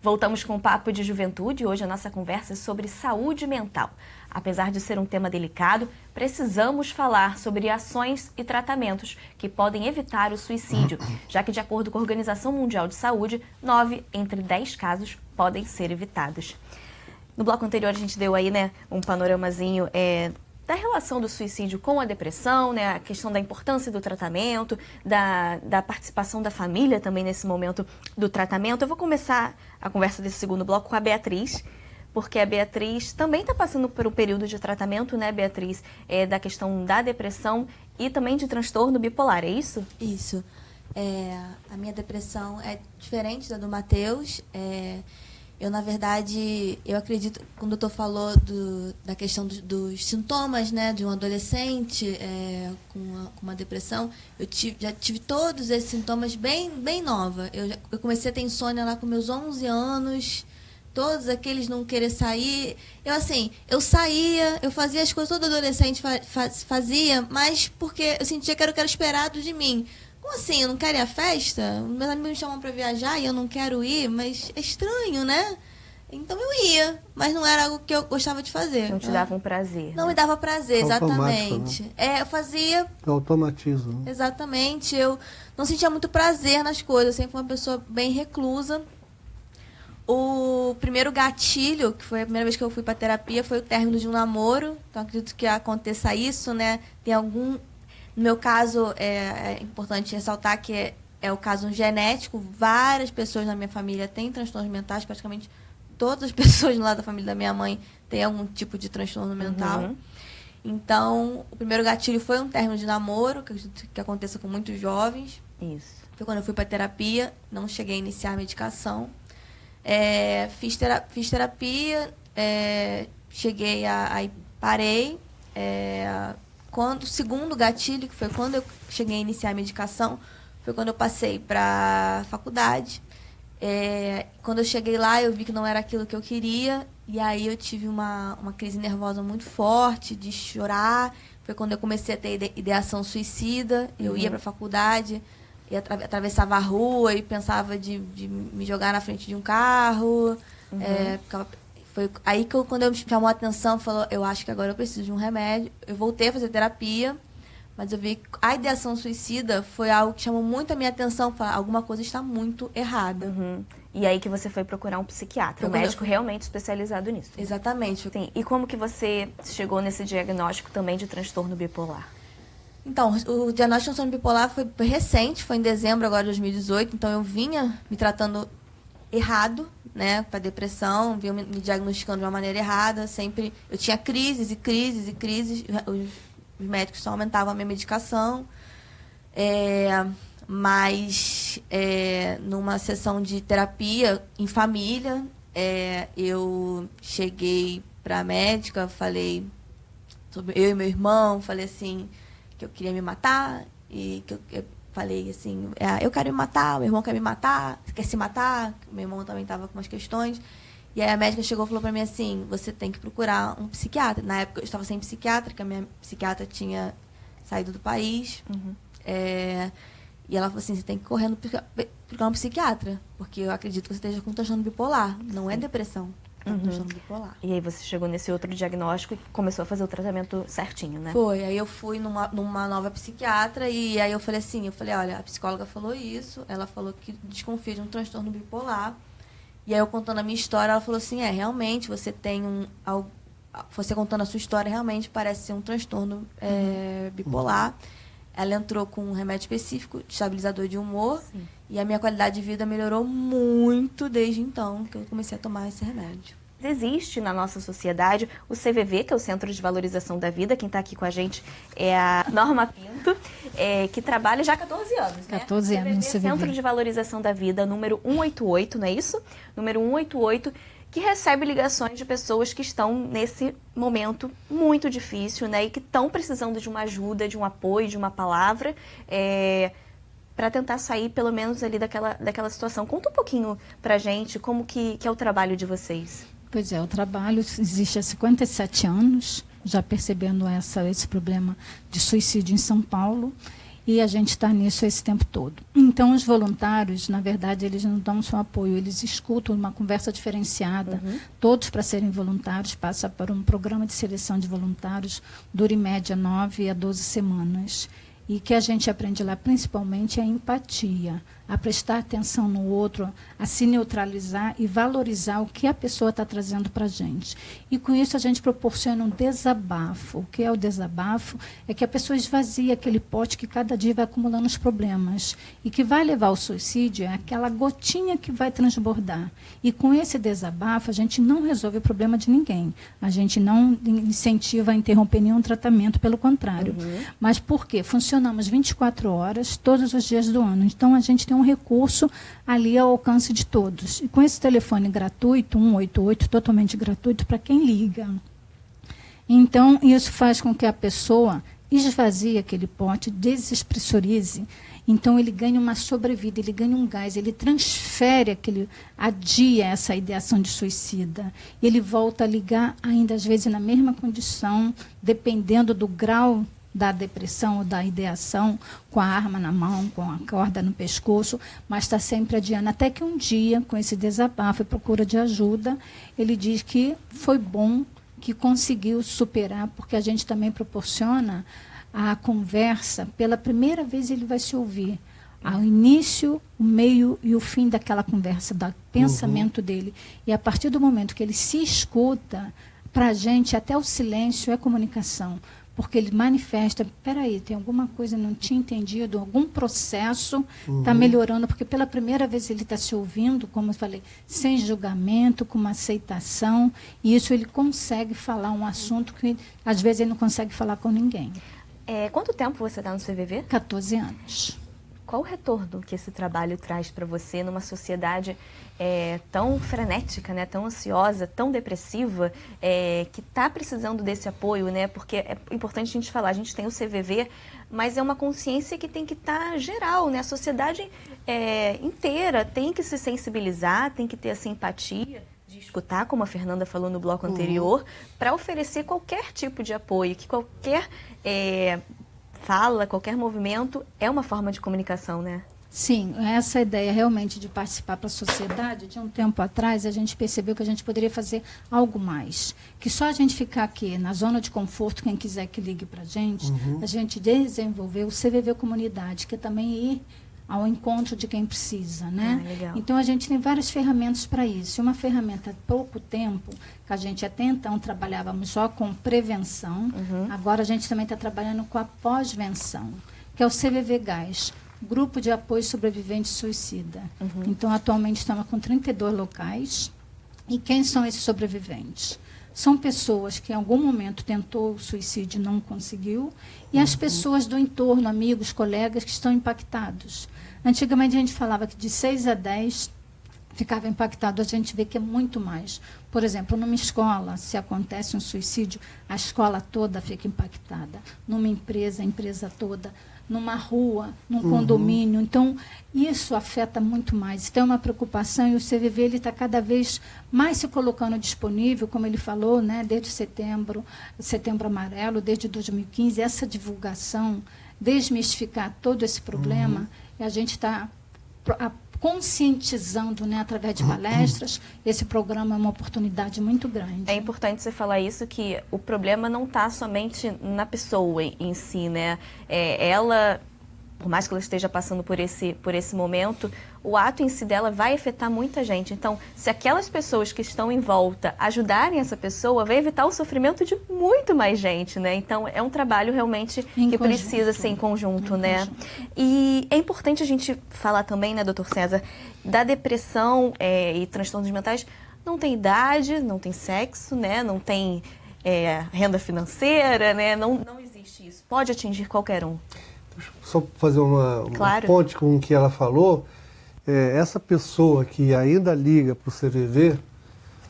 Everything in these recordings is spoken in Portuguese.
Voltamos com o Papo de Juventude. Hoje a nossa conversa é sobre saúde mental. Apesar de ser um tema delicado, precisamos falar sobre ações e tratamentos que podem evitar o suicídio, já que, de acordo com a Organização Mundial de Saúde, 9 entre 10 casos podem ser evitados. No bloco anterior a gente deu aí, um panoramazinho da relação do suicídio com a depressão, a questão da importância do tratamento, da participação da família também nesse momento do tratamento. Eu vou começar a conversa desse segundo bloco com a Beatriz, porque a Beatriz também está passando por um período de tratamento, né, Beatriz, da questão da depressão e também de transtorno bipolar, é isso? Isso. A minha depressão é diferente da do Matheus. Eu, na verdade, eu acredito, quando o doutor falou da questão dos sintomas, né, de um adolescente com uma depressão, já tive todos esses sintomas bem nova. Eu comecei a ter insônia lá com meus 11 anos, todos aqueles não querer sair. Eu saía, eu fazia as coisas que todo adolescente fazia, mas porque eu sentia que era o que era esperado de mim. Como assim? Eu não quero ir à festa? Meus amigos me chamam para viajar e eu não quero ir, mas é estranho, né? Então eu ia, mas não era algo que eu gostava de fazer. Não te dava um prazer. Não me dava prazer, exatamente. Né? Eu fazia... É automatismo. Né? Exatamente. Eu não sentia muito prazer nas coisas. Eu sempre fui uma pessoa bem reclusa. O primeiro gatilho, que foi a primeira vez que eu fui para terapia, foi o término de um namoro. Então acredito que aconteça isso, né? Tem algum... No meu caso, é importante ressaltar que é o caso genético. Várias pessoas na minha família têm transtornos mentais. Praticamente todas as pessoas do lado da família da minha mãe têm algum tipo de transtorno mental. Uhum. Então, o primeiro gatilho foi um término de namoro, que aconteça com muitos jovens. Isso. Foi quando eu fui para terapia, não cheguei a iniciar a medicação. Fiz terapia, cheguei aí parei. O segundo gatilho, que foi quando eu cheguei a iniciar a medicação, foi quando eu passei para a faculdade. Quando eu cheguei lá, eu vi que não era aquilo que eu queria, e aí eu tive uma crise nervosa muito forte, de chorar. Foi quando eu comecei a ter ideação suicida. Eu ia para a faculdade, atravessava a rua e pensava de me jogar na frente de um carro. Foi aí que quando eu me chamou a atenção, falou, eu acho que agora eu preciso de um remédio. Eu voltei a fazer terapia, mas eu vi que a ideação suicida foi algo que chamou muito a minha atenção. Falar, alguma coisa está muito errada. Uhum. E aí que você foi procurar um psiquiatra, um médico realmente especializado nisso. Exatamente. Sim. E como que você chegou nesse diagnóstico também de transtorno bipolar? Então, o diagnóstico de transtorno bipolar foi recente, foi em dezembro agora de 2018. Então, eu vinha me tratando errado, né, para depressão, vinha me diagnosticando de uma maneira errada. Sempre eu tinha crises e crises e crises. Os médicos só aumentavam a minha medicação. Mas numa sessão de terapia em família, eu cheguei para a médica, falei sobre eu e meu irmão, falei assim que eu queria me matar e que eu falei assim, eu quero me matar, meu irmão quer me matar, quer se matar, meu irmão também estava com umas questões. E aí a médica chegou e falou para mim assim, você tem que procurar um psiquiatra. Na época eu estava sem psiquiatra, que a minha psiquiatra tinha saído do país. Uhum. E ela falou assim, você tem que correr procurar um psiquiatra, porque eu acredito que você esteja com transtorno bipolar, não é depressão. Transtorno bipolar. E aí você chegou nesse outro diagnóstico e começou a fazer o tratamento certinho, né? Foi, aí eu fui numa nova psiquiatra e aí eu falei, olha, a psicóloga falou isso, ela falou que desconfia de um transtorno bipolar. E aí eu contando a minha história, ela falou assim, realmente, você tem você contando a sua história, realmente parece ser um transtorno bipolar. Ela entrou com um remédio específico, estabilizador de humor. Sim. E a minha qualidade de vida melhorou muito desde então que eu comecei a tomar esse remédio. Existe na nossa sociedade o CVV, que é o Centro de Valorização da Vida. Quem está aqui com a gente é a Norma Pinto, que trabalha já há 14 anos, né? 14 anos no CVV. Centro de Valorização da Vida, número 188, não é isso? Número 188, que recebe ligações de pessoas que estão nesse momento muito difícil, né? E que estão precisando de uma ajuda, de um apoio, de uma palavra, para tentar sair, pelo menos, ali daquela situação. Conta um pouquinho pra gente como que é o trabalho de vocês. Pois é, o trabalho existe há 57 anos, já percebendo esse problema de suicídio em São Paulo. e a gente está nisso esse tempo todo. Então, os voluntários, na verdade, eles não dão só apoio, eles escutam uma conversa diferenciada. Todos, para serem voluntários, passam por um programa de seleção de voluntários, dura em média 9 a 12 semanas. E que a gente aprende lá, principalmente, é a empatia, a prestar atenção no outro, a se neutralizar e valorizar o que a pessoa está trazendo para a gente. E com isso a gente proporciona um desabafo. O que é o desabafo? É que a pessoa esvazia aquele pote que cada dia vai acumulando os problemas. E que vai levar ao suicídio é aquela gotinha que vai transbordar. E com esse desabafo a gente não resolve o problema de ninguém. A gente não incentiva a interromper nenhum tratamento, pelo contrário. Mas por quê? Funcionamos 24 horas, todos os dias do ano. Então a gente tem um recurso ali ao alcance de todos. E com esse telefone gratuito, 188, totalmente gratuito, para quem liga. Então, isso faz com que a pessoa esvazie aquele pote, desexpressorize. Então, ele ganha uma sobrevida, ele ganha um gás, ele transfere adia essa ideação de suicida. Ele volta a ligar, ainda às vezes na mesma condição, dependendo do grau da depressão ou da ideação, com a arma na mão, com a corda no pescoço, mas está sempre adiando. Até que um dia, com esse desabafo e procura de ajuda, ele diz que foi bom, que conseguiu superar, porque a gente também proporciona a conversa. Pela primeira vez ele vai se ouvir. Ao início, o meio e o fim daquela conversa, do pensamento dele. E a partir do momento que ele se escuta, para a gente, até o silêncio é comunicação. Porque ele manifesta, peraí, tem alguma coisa, não tinha entendido, algum processo está melhorando, porque pela primeira vez ele está se ouvindo, como eu falei, sem julgamento, com uma aceitação, e isso ele consegue falar um assunto que às vezes ele não consegue falar com ninguém. Quanto tempo você está no CVV? 14 anos. Qual o retorno que esse trabalho traz para você numa sociedade tão frenética, né, tão ansiosa, tão depressiva, que está precisando desse apoio, né? Porque é importante a gente falar, a gente tem o CVV, mas é uma consciência que tem que estar geral, né? A sociedade inteira tem que se sensibilizar, tem que ter essa empatia de escutar, como a Fernanda falou no bloco anterior, para oferecer qualquer tipo de apoio, que qualquer fala, qualquer movimento é uma forma de comunicação, né? Sim, essa ideia realmente de participar para a sociedade, de um tempo atrás, a gente percebeu que a gente poderia fazer algo mais. Que só a gente ficar aqui na zona de conforto, quem quiser que ligue para a gente desenvolveu o CVV Comunidade, que é também ir ao encontro de quem precisa, né? Legal. Então, a gente tem várias ferramentas para isso. Uma ferramenta há pouco tempo, que a gente até então trabalhávamos só com prevenção, agora a gente também está trabalhando com a pós-venção, que é o CVV Gás, Grupo de Apoio Sobrevivente Suicida. Então, atualmente estamos com 32 locais. E quem são esses sobreviventes? São pessoas que em algum momento tentou o suicídio e não conseguiu, e as pessoas do entorno, amigos, colegas que estão impactados. Antigamente a gente falava que de 6 a 10 ficava impactado, a gente vê que é muito mais. Por exemplo, numa escola, se acontece um suicídio, a escola toda fica impactada. Numa empresa, a empresa toda. Numa rua, num condomínio. Então, isso afeta muito mais. Então, é uma preocupação, e o CVV está cada vez mais se colocando disponível, como ele falou, né, desde setembro amarelo, desde 2015, essa divulgação, desmistificar todo esse problema, e a gente está conscientizando, né, através de palestras. Esse programa é uma oportunidade muito grande. É importante você falar isso, que o problema não está somente na pessoa em si, né? Ela, por mais que ela esteja passando por esse momento, o ato em si dela vai afetar muita gente. Então, se aquelas pessoas que estão em volta ajudarem essa pessoa, vai evitar o sofrimento de muito mais gente, né? Então, é um trabalho realmente que precisa ser em conjunto, né? E é importante a gente falar também, né, doutor César, da depressão e transtornos mentais. Não tem idade, não tem sexo, né? Não tem renda financeira, né? Não existe isso. Pode atingir qualquer um. Deixa eu só fazer uma ponte com o que ela falou. Essa pessoa que ainda liga para o CVV,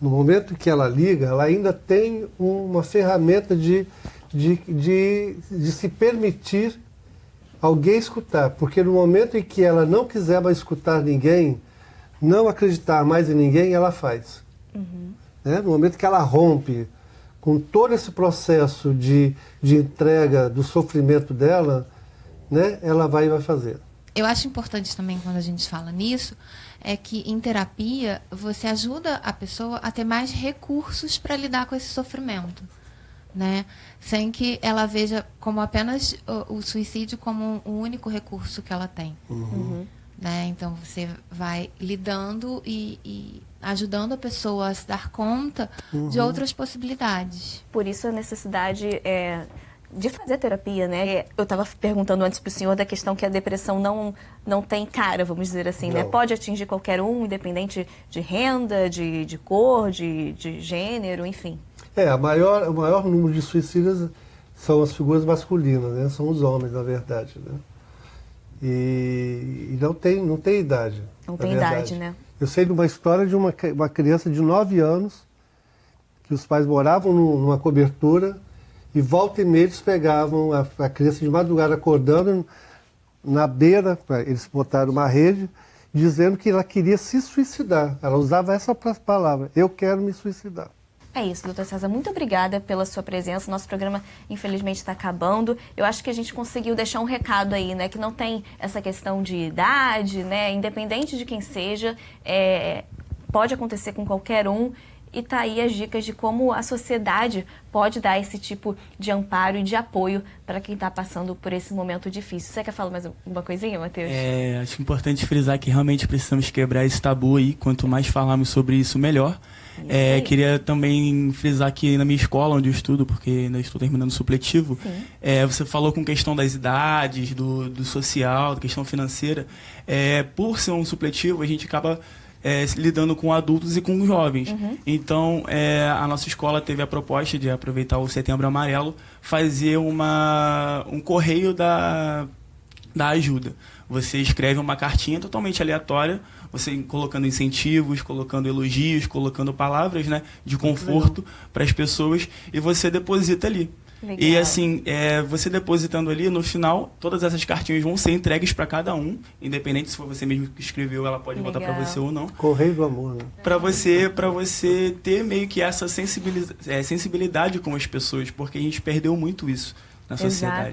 no momento que ela liga, ela ainda tem uma ferramenta de se permitir alguém escutar. Porque no momento em que ela não quiser mais escutar ninguém, não acreditar mais em ninguém, ela faz. Né? No momento que ela rompe com todo esse processo de entrega do sofrimento dela, né, ela vai fazer. Eu acho importante também, quando a gente fala nisso, é que em terapia você ajuda a pessoa a ter mais recursos para lidar com esse sofrimento, né? Sem que ela veja como apenas o suicídio como o único recurso que ela tem. Né? Então, você vai lidando e ajudando a pessoa a se dar conta de outras possibilidades. Por isso a necessidade de fazer terapia, né? Eu estava perguntando antes para o senhor da questão que a depressão não tem cara, vamos dizer assim, né? Pode atingir qualquer um, independente de renda, de cor, de gênero, enfim. O maior número de suicídios são as figuras masculinas, né? São os homens, na verdade, né? E não tem idade. Não tem idade, né? Eu sei de uma história de uma criança de 9 anos, que os pais moravam numa cobertura, e volta e meia eles pegavam a criança de madrugada acordando na beira, eles botaram uma rede, dizendo que ela queria se suicidar. Ela usava essa palavra, eu quero me suicidar. É isso, doutor César, muito obrigada pela sua presença. Nosso programa, infelizmente, está acabando. Eu acho que a gente conseguiu deixar um recado aí, né? Que não tem essa questão de idade, né? Independente de quem seja, pode acontecer com qualquer um. E tá aí as dicas de como a sociedade pode dar esse tipo de amparo e de apoio para quem está passando por esse momento difícil. Você quer falar mais uma coisinha, Matheus? Acho importante frisar que realmente precisamos quebrar esse tabu aí. Quanto mais falarmos sobre isso, melhor. Queria também frisar que na minha escola, onde eu estudo, porque ainda estou terminando o supletivo, você falou com questão das idades, do social, da questão financeira. Por ser um supletivo, a gente acaba lidando com adultos e com jovens. Então, a nossa escola teve a proposta de aproveitar o Setembro Amarelo, fazer um correio da ajuda. Você escreve uma cartinha totalmente aleatória, você colocando incentivos, colocando elogios, colocando palavras, né, de conforto para as pessoas, e você deposita ali. Legal. E assim, você depositando ali, no final, todas essas cartinhas vão ser entregues para cada um, independente se for você mesmo que escreveu, ela pode voltar para você ou não. Correio do amor, né? Para você ter meio que essa sensibilidade com as pessoas, porque a gente perdeu muito isso na sociedade.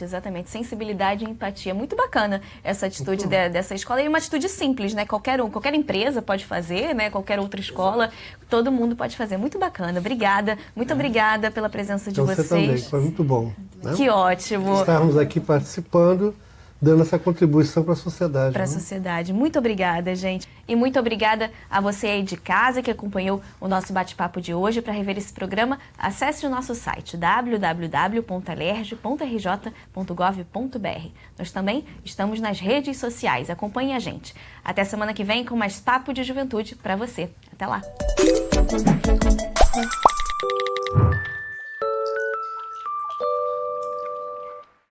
Exatamente. Sensibilidade e empatia. Muito bacana essa atitude dessa escola. E uma atitude simples, né? Qualquer empresa pode fazer, né? Qualquer outra escola, todo mundo pode fazer. Muito bacana. Obrigada. Muito obrigada pela presença de vocês. Você também. Foi muito bom. Né? Que ótimo. Estarmos aqui participando, dando essa contribuição para a sociedade. Para a sociedade. Muito obrigada, gente. E muito obrigada a você aí de casa que acompanhou o nosso bate-papo de hoje. Para rever esse programa, acesse o nosso site www.alerj.rj.gov.br. Nós também estamos nas redes sociais. Acompanhe a gente. Até semana que vem com mais Papo de Juventude para você. Até lá.